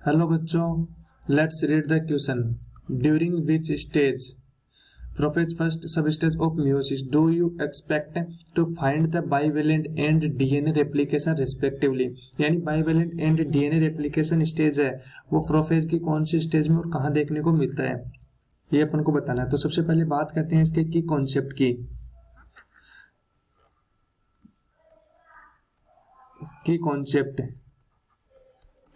Hello बच्चों, let's read the question. During which stage prophase first sub stage of meiosis do you expect to find the bivalent and DNA replication respectively. यानी bivalent and DNA replication stage है वो prophase की कौन सी stage में और कहाँ देखने को मिलता है, ये अपन को बताना है। तो सबसे पहले बात करते हैं इसके की कॉन्सेप्ट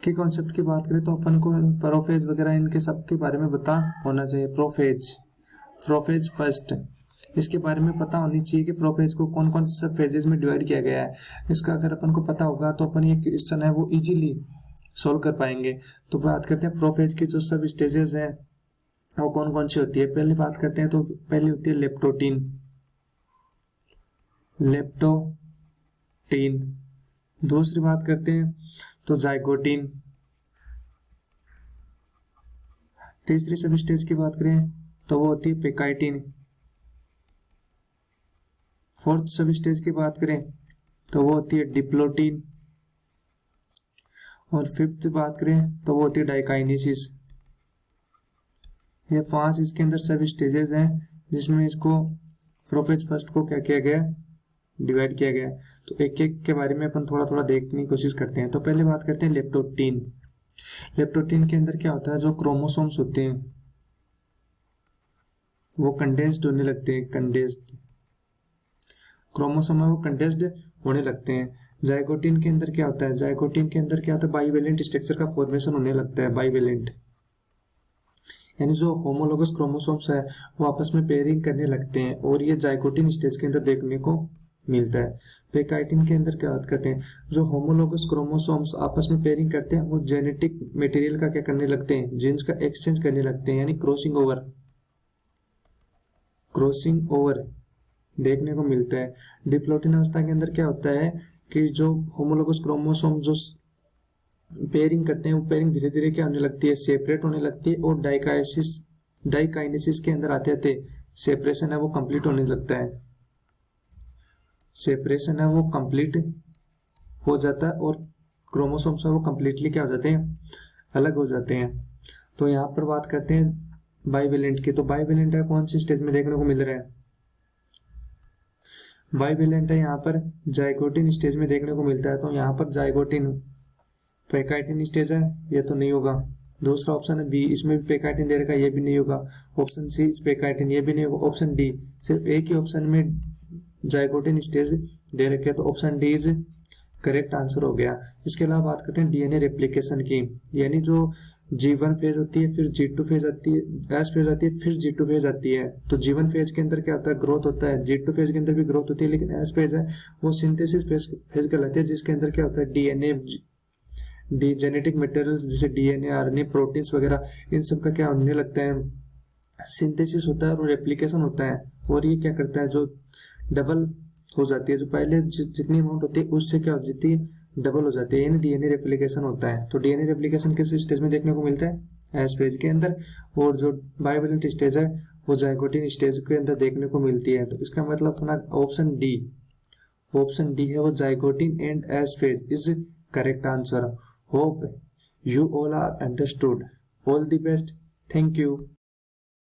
की कॉन्सेप्ट की बात करें तो अपन को प्रोफेज वगैरह इनके सब के बारे में पता होना चाहिए। प्रोफेज फर्स्ट, इसके बारे में पता होनी चाहिए कि प्रोफेज को कौन कौन से सब फेजेस में डिवाइड किया गया है। इसका अगर अपन को पता होगा तो अपन ये क्वेश्चन है वो इजीली सोल्व कर पाएंगे। तो बात करते हैं प्रोफेज की जो सब स्टेजेस हैं वो कौन कौन सी होती है। पहले बात करते हैं तो पहली होती है लेप्टोटीन। दूसरी बात करते हैं तो जाइगोटीन। तीसरी सब स्टेज की बात करें तो वो होती है पेकाइटिन। फोर्थ सब स्टेज की बात करें तो वो होती है डिप्लोटीन। और फिफ्थ बात करें तो वो होती है डाइकाइनेसिस। ये 5 इसके अंदर सब स्टेजेस हैं जिसमें इसको प्रोफेज फर्स्ट को क्या किया गया, डिवाइड किया गया। तो एक एक के बारे में अपन थोड़ा थोड़ा देखने की कोशिश करते हैं। तो पहले बात करते हैं लेप्टोटीन के अंदर क्या होता है, जो क्रोमोसोम्स होते हैं वो कंडेंस्ड होने लगते हैं। क्रोमोसोम है वो कंडेंस्ड होने लगते हैं। जाइगोटीन के अंदर क्या होता है, बाइवेलेंट स्ट्रक्चर का फॉर्मेशन होने लगता है। बाइवेलेंट यानी जो होमोलोगस क्रोमोसोम्स है वो आपस में पेयरिंग करने लगते हैं और ये जाइगोटीन स्टेज के अंदर देखने को मिलता है। पेकाइटिन के अंदर क्या बात करते हैं, जो होमोलोगस क्रोमोसोम्स आपस में पेयरिंग करते हैं वो जेनेटिक मटेरियल का क्या करने लगते हैं, जीन्स का एक्सचेंज करने लगते हैं, यानी क्रॉसिंग ओवर देखने को मिलता है। डिप्लोटीन अवस्था के अंदर क्या होता है कि जो होमोलोगस क्रोमोसोम जो पेयरिंग करते हैं वो पेयरिंग धीरे धीरे क्या होने लगती है, सेपरेट होने लगती है और डाइकाइनेसिस के अंदर आते आते सेपरेशन है वो कंप्लीट होने लगता है। सेपरेशन है वो कंप्लीट हो जाता है और क्रोमोसोम्स है वो कंप्लीटली क्या हो जाते हैं, अलग हो जाते हैं। तो यहाँ पर बात करते हैं बाइवेलेंट की। तो बाइवेलेंट है कौन सी स्टेज में देखने को मिल रहा है, बाइवेलेंट है यहाँ पर जाइगोटीन स्टेज में देखने को मिलता है। तो यहाँ पर जाइगोटीन पेकाइटिन स्टेज है, ये तो नहीं होगा। दूसरा ऑप्शन है बी, इसमें भी पेकाइटिन दे रखा है, ये भी नहीं होगा। ऑप्शन सी पेकाइटिन, ये भी नहीं होगा। ऑप्शन डी, सिर्फ एक ही ऑप्शन में जाइगोटीन स्टेज दे रखे, तो option D is correct answer हो गया। इसके अलावा बात करते हैं डीएनए रेप्लिकेशन की, यानी जो G1 फेज होती है, फिर G2 फेज आती है, S फेज आती है, फिर G2 फेज आती है। तो G1 फेज के अंदर क्या होता है, ग्रोथ होता है। G2 फेज के अंदर भी ग्रोथ होती है, लेकिन S फेज है वो सिंथेसिस फेज कहलाती है, जिसके अंदर क्या होता है डीएनए जेनेटिक मटेरियल्स जैसे डीएनए, आरएनए, प्रोटीन्स वगैरह इन सब का क्या होने लगता है, सिंथेसिस होता है और रेप्लिकेशन होता है। और ये क्या करता है, जो डबल हो जाती है, जो पहले जितनी अमाउंट होती है उससे क्या हो जाती है, डबल हो जाती है, यानी डीएनए रेप्लिकेशन होता है। तो डीएनए रेप्लिकेशन किस स्टेज में देखने को मिलता है, एस फेज के अंदर। और जो बाइवेलेंट स्टेज है वो जाइगोटीन स्टेज के अंदर देखने को मिलती है। तो इसका मतलब अपना ऑप्शन डी है वो zygotene and S phase is correct answer. Hope you all are understood. All the best. Thank you.